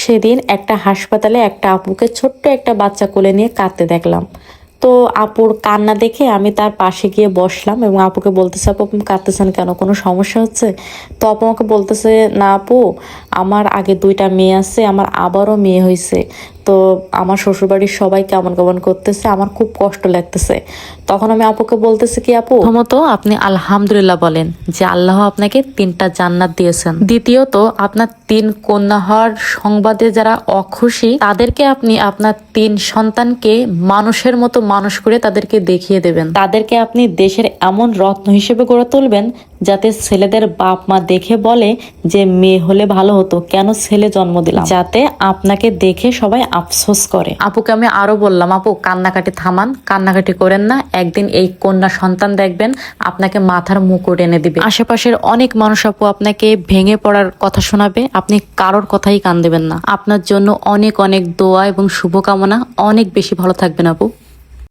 সেদিন একটা হাসপাতালে একটা আপুকে ছোট্ট একটা বাচ্চা কোলে নিয়ে কাঁদতে দেখলাম। তো আপুর কান্না দেখে আমি তার পাশে গিয়ে বসলাম এবং আপুকে বলতেছে, আপু আপনি কাঁদতেছেন কেন, কোনো সমস্যা হচ্ছে? তো আপু আমাকে বলতেছে, না আপু, আমার আগে দুইটা মেয়ে আছে, আমার আবারও মেয়ে হয়েছে। তো আমার শ্বশুরবাড়ির সবাই কেমন কেমন করতেছে, আমার খুব কষ্ট লাগতেছে। তখন আমি আপুকে বলতেছি কি, আপু প্রথমত আপনি আলহামদুলিল্লাহ বলেন যে আল্লাহ আপনাকে 3টা জান্নাত দিয়েছেন। দ্বিতীয়ত, আপনার 3 কন্যা হওয়ার সংবাদে যারা অখুশি তাদেরকে আপনি আপনার 3 সন্তানকে মানুষের মতো মানুষ করে তাদেরকে দেখিয়ে দেবেন। তাদেরকে আপনি দেশের এমন রত্ন হিসেবে গড়ে তুলবেন যাতে ছেলেদের বাপ মা দেখে বলে যে মেয়ে হলে ভালো হতো, কেন ছেলে জন্ম দিলাম, যাতে আপনাকে দেখে সবাই আফসোস করে। আপুকে আমি আরো বললাম, আপু কান্নাকাটি থামান, কান্নাকাটি করেন না, একদিন এই কন্যা সন্তান দেখবেন আপনাকে মাথার মুকুট এনে দিবে। আশেপাশের অনেক মানুষ আপু আপনাকে ভেঙে পড়ার কথা শোনাবে, আপনি কারোর কথাই কান দেবেন না। আপনার জন্য অনেক অনেক দোয়া এবং শুভকামনা। অনেক বেশি ভালো থাকবেন আপু।